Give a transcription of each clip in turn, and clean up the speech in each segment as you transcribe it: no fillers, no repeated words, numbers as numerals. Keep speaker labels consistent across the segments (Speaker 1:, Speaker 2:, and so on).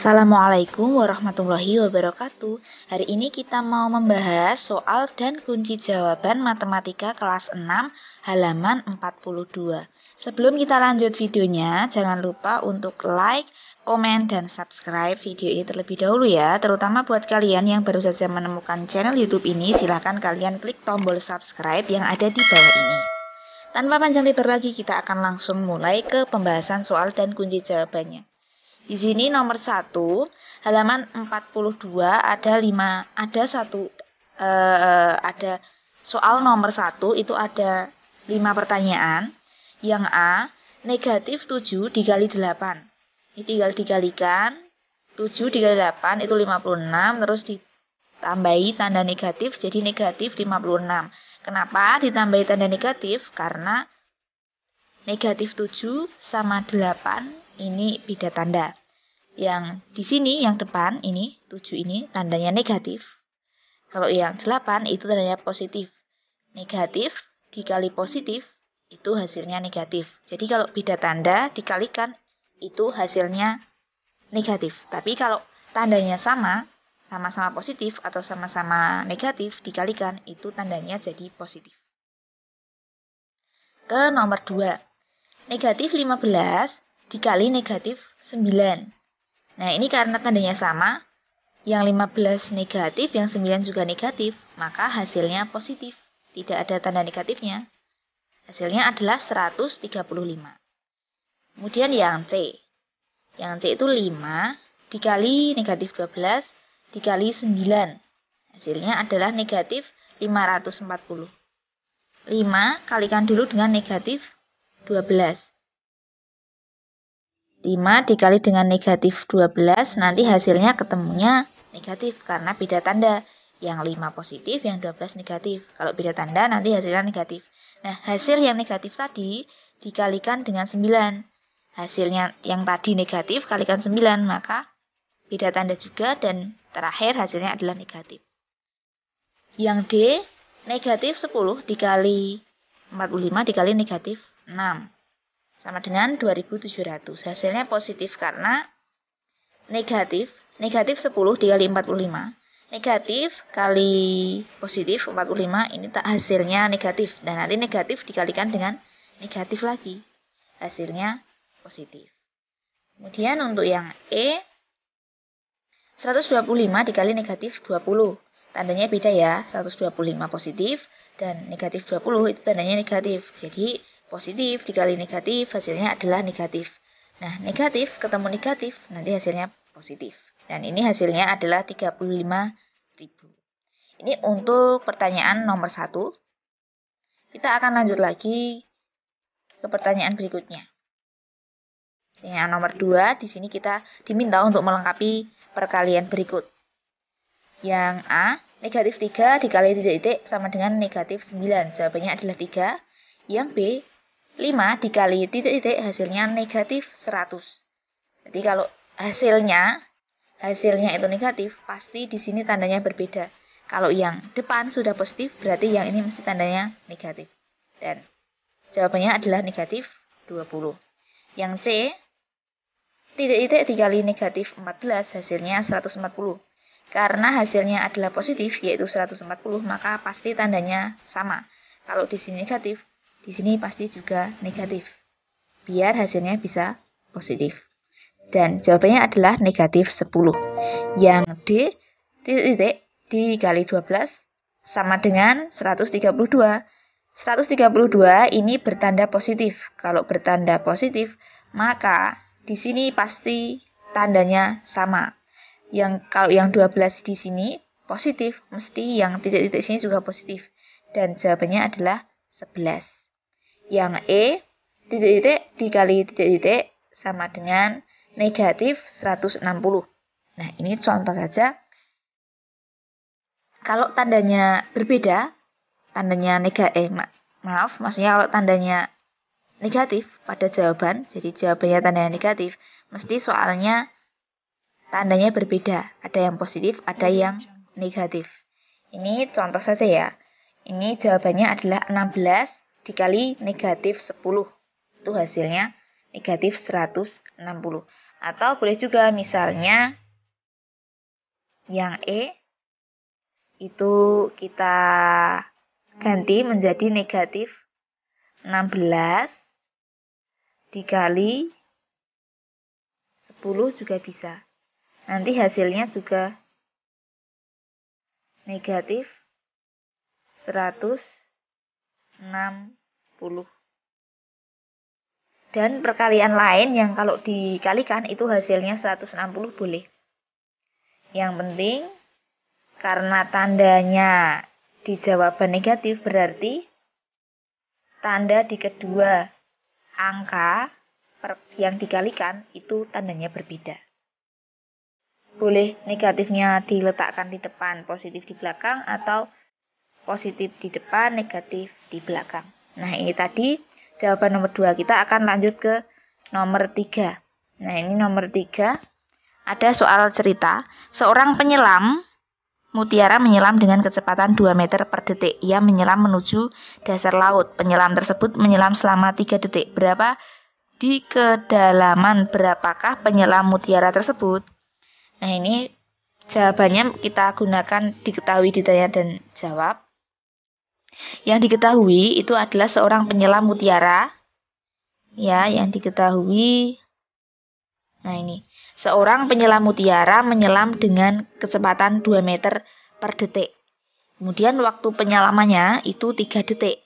Speaker 1: Assalamualaikum warahmatullahi wabarakatuh. Hari ini kita mau membahas soal dan kunci jawaban matematika kelas 6 halaman 42. Sebelum kita lanjut videonya, jangan lupa untuk like, komen, dan subscribe video ini terlebih dahulu ya. Terutama buat kalian yang baru saja menemukan channel YouTube ini, silahkan kalian klik tombol subscribe yang ada di bawah ini. Tanpa panjang lebar lagi, kita akan langsung mulai ke pembahasan soal dan kunci jawabannya. Di sini nomor 1, halaman 42 ada soal nomor 1 itu ada 5 pertanyaan. Yang A, negatif 7 dikali 8. Ini tinggal dikalikan, 7 dikali 8 itu 56, terus ditambahi tanda negatif jadi negatif 56. Kenapa ditambahi tanda negatif? Karena negatif 7 sama 8 ini beda tanda. Yang di sini yang depan ini 7 ini tandanya negatif. Kalau yang 8 itu tandanya positif. Negatif dikali positif itu hasilnya negatif. Jadi kalau beda tanda dikalikan itu hasilnya negatif. Tapi kalau tandanya sama-sama positif atau sama-sama negatif dikalikan itu tandanya jadi positif. Ke nomor 2. Negatif 15 dikali negatif 9. Nah, ini karena tandanya sama, yang 15 negatif, yang 9 juga negatif, maka hasilnya positif. Tidak ada tanda negatifnya. Hasilnya adalah 135. Kemudian yang C. Yang C itu 5 dikali negatif 12 dikali 9. Hasilnya adalah negatif 540. 5 kalikan dulu dengan negatif 12. 5 dikali dengan negatif 12, nanti hasilnya ketemunya negatif karena beda tanda. Yang 5 positif, yang 12 negatif. Kalau beda tanda, nanti hasilnya negatif. Nah, hasil yang negatif tadi dikalikan dengan 9. Hasilnya yang tadi negatif, kalikan 9, maka beda tanda juga dan terakhir hasilnya adalah negatif. Yang D, negatif 10 dikali 45 dikali negatif 6. Sama dengan 2700. Hasilnya positif karena negatif 10 dikali 45. Negatif kali positif 45 ini tak hasilnya negatif. Dan nanti negatif dikalikan dengan negatif lagi. Hasilnya positif. Kemudian untuk yang E, 125 dikali negatif 20. Tandanya beda ya, 125 positif dan negatif 20 itu tandanya negatif. Jadi positif dikali negatif hasilnya adalah negatif. Nah, negatif ketemu negatif nanti hasilnya positif. Dan ini hasilnya adalah 35.000. Ini untuk pertanyaan nomor 1. Kita akan lanjut lagi ke pertanyaan berikutnya. Yang nomor 2, di sini kita diminta untuk melengkapi perkalian berikut. Yang A, negatif 3 dikali titik-titik sama dengan negatif 9. Jawabannya adalah 3. Yang B, 5 dikali titik-titik hasilnya negatif 100. Jadi kalau hasilnya itu negatif, pasti di sini tandanya berbeda. Kalau yang depan sudah positif, berarti yang ini mesti tandanya negatif. Dan jawabannya adalah negatif 20. Yang C, titik-titik dikali negatif 14 hasilnya 140. Karena hasilnya adalah positif, yaitu 140, maka pasti tandanya sama. Kalau di sini negatif, di sini pasti juga negatif. Biar hasilnya bisa positif. Dan jawabannya adalah negatif 10. Yang D, titik-titik dikali 12 sama dengan 132. 132 ini bertanda positif. Kalau bertanda positif, maka di sini pasti tandanya sama. Kalau yang 12 di sini positif, mesti yang titik-titik sini juga positif. Dan jawabannya adalah 11. Yang E, titik-titik dikali titik-titik sama dengan negatif 160. Nah, ini contoh saja. Kalau tandanya berbeda, tandanya maksudnya kalau tandanya negatif pada jawaban, jadi jawabannya tandanya negatif, mesti soalnya tandanya berbeda. Ada yang positif, ada yang negatif. Ini contoh saja ya. Ini jawabannya adalah 16 dikali negatif 10. Itu hasilnya negatif 160. Atau boleh juga misalnya yang E itu kita ganti menjadi negatif 16 dikali 10 juga bisa. Nanti hasilnya juga negatif 160. Dan perkalian lain yang kalau dikalikan itu hasilnya 160 boleh. Yang penting karena tandanya di jawaban negatif berarti tanda di kedua angka yang dikalikan itu tandanya berbeda. Boleh negatifnya diletakkan di depan, positif di belakang, atau positif di depan, negatif di belakang. Nah, ini tadi jawaban nomor 2. Kita akan lanjut ke nomor 3. Nah, ini nomor 3. Ada soal cerita. Seorang penyelam mutiara menyelam dengan kecepatan 2 meter per detik. Ia menyelam menuju dasar laut. Penyelam tersebut menyelam selama 3 detik. Di kedalaman berapakah penyelam mutiara tersebut? Nah, ini jawabannya kita gunakan diketahui, ditanya, dan jawab. Yang diketahui itu adalah seorang penyelam mutiara. Ya, yang diketahui. Nah, ini. Seorang penyelam mutiara menyelam dengan kecepatan 2 meter per detik. Kemudian waktu penyelamannya itu 3 detik.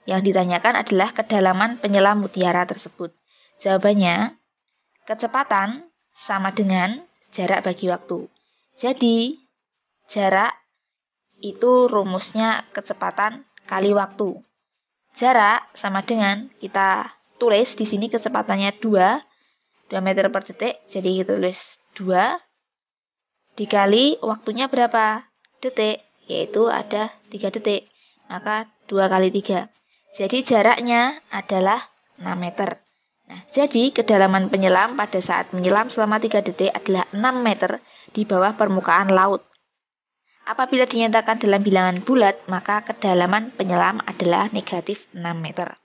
Speaker 1: Yang ditanyakan adalah kedalaman penyelam mutiara tersebut. Jawabannya, kecepatan sama dengan jarak bagi waktu. Jadi, jarak itu rumusnya kecepatan kali waktu. Jarak sama dengan, kita tulis di sini kecepatannya 2 meter per detik. Jadi kita tulis 2 dikali waktunya berapa? Detik, yaitu ada 3 detik. Maka 2 kali 3. Jadi jaraknya adalah 6 meter. Nah, jadi kedalaman penyelam pada saat menyelam selama 3 detik adalah 6 meter di bawah permukaan laut. Apabila dinyatakan dalam bilangan bulat, maka kedalaman penyelam adalah negatif 6 meter.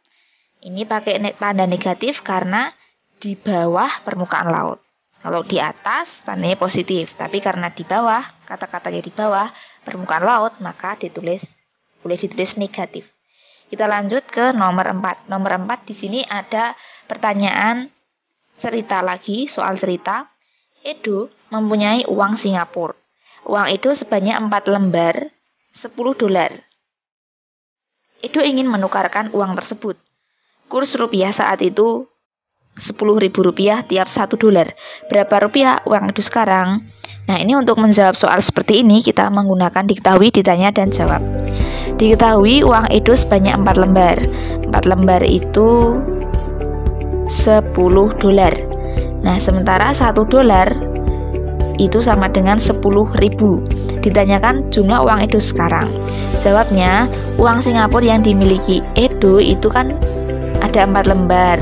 Speaker 1: Ini pakai tanda negatif karena di bawah permukaan laut. Kalau di atas, tandanya positif. Tapi karena di bawah, kata-katanya di bawah permukaan laut, maka boleh ditulis negatif. Kita lanjut ke nomor 4. Nomor 4 di sini ada pertanyaan cerita lagi, soal cerita. Edo mempunyai uang Singapura. Uang itu sebanyak 4 lembar, 10 dolar. Edo ingin menukarkan uang tersebut. Kurs rupiah saat itu 10.000 rupiah tiap 1 dolar. Berapa rupiah uang itu sekarang? Nah, ini untuk menjawab soal seperti ini, kita menggunakan diketahui, ditanya, dan jawab. Diketahui uang Edo sebanyak 4 lembar. 4 lembar itu 10 dolar. Nah, sementara 1 dolar itu sama dengan 10.000. Ditanyakan jumlah uang Edo sekarang. Jawabnya, uang Singapura yang dimiliki Edo itu kan ada 4 lembar.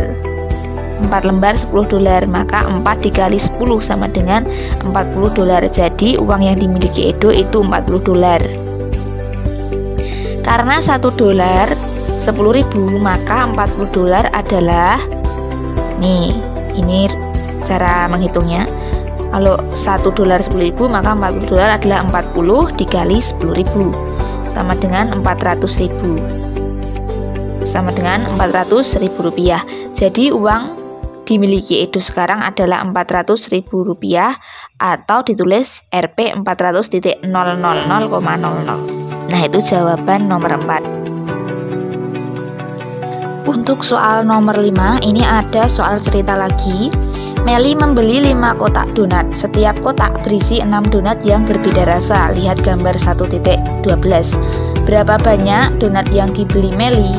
Speaker 1: 4 lembar 10 dolar, maka 4 dikali 10 sama dengan 40 dolar. Jadi uang yang dimiliki Edo itu 40 dolar. Karena 1 dolar 10.000, maka 40 dolar adalah, nih, ini cara menghitungnya. Kalau 1 dolar 10.000, maka 40 dolar adalah 40 dikali 10.000 sama dengan 400.000. Sama dengan 400.000 rupiah. Jadi uang dimiliki Edo sekarang adalah 400.000 rupiah, atau ditulis Rp 400.000,00,00. Nah, itu jawaban nomor 4. Untuk soal nomor 5, ini ada soal cerita lagi. Meli membeli 5 kotak donat. Setiap kotak berisi 6 donat yang berbeda rasa. Lihat gambar 1.12. Berapa banyak donat yang dibeli Meli?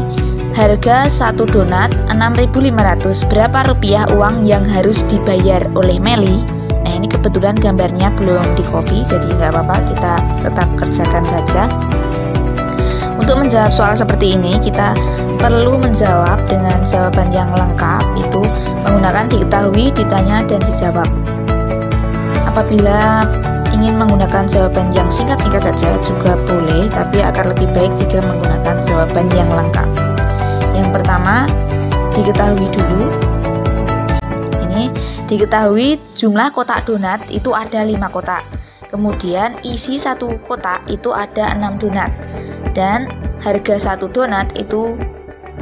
Speaker 1: Harga 1 donat 6.500. Berapa rupiah uang yang harus dibayar oleh Meli? Nah, ini kebetulan gambarnya belum di copy, jadi nggak apa-apa, kita tetap kerjakan saja. Untuk menjawab soal seperti ini, kita perlu menjawab dengan jawaban yang lengkap, itu menggunakan diketahui, ditanya, dan dijawab. Apabila ingin menggunakan jawaban yang singkat-singkat saja juga boleh, tapi akan lebih baik jika menggunakan jawaban yang lengkap. Yang pertama, diketahui dulu. Ini Diketahui jumlah kotak donat itu ada 5 kotak. Kemudian isi satu kotak itu ada 6 donat. Dan harga satu donat itu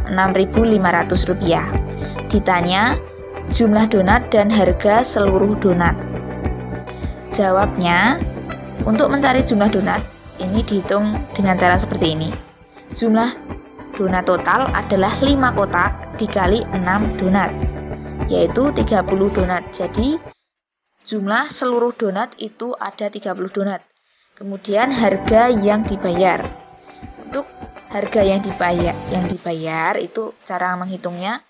Speaker 1: Rp6.500. Ditanya jumlah donat dan harga seluruh donat. Jawabnya, untuk mencari jumlah donat, ini dihitung dengan cara seperti ini. Jumlah donat total adalah 5 kotak dikali 6 donat, yaitu 30 donat. Jadi, jumlah seluruh donat itu ada 30 donat. Kemudian harga yang dibayar. Untuk harga yang dibayar itu cara menghitungnya,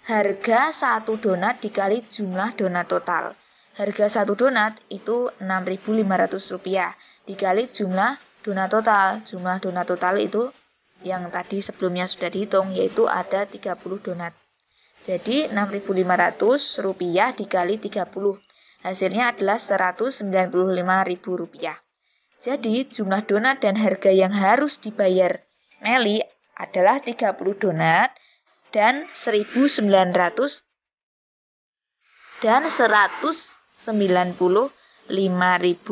Speaker 1: harga satu donat dikali jumlah donat total. Harga satu donat itu Rp6.500 dikali jumlah donat total. Jumlah donat total itu yang tadi sebelumnya sudah dihitung, yaitu ada 30 donat. Jadi Rp6.500 dikali 30. Hasilnya adalah Rp195.000. Jadi jumlah donat dan harga yang harus dibayar Meli adalah 30 donat dan Rp1.900 dan Rp195.000.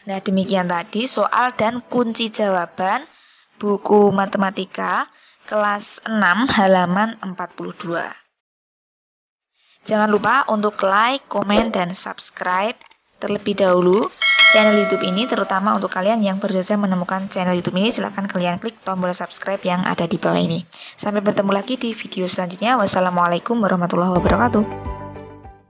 Speaker 1: Nah, demikian tadi soal dan kunci jawaban buku matematika kelas 6 halaman 42. Jangan lupa untuk like, komen, dan subscribe terlebih dahulu channel YouTube ini, terutama untuk kalian yang baru saja menemukan channel YouTube ini. Silahkan kalian klik tombol subscribe yang ada di bawah ini. Sampai bertemu lagi di video selanjutnya. Wassalamualaikum warahmatullahi wabarakatuh.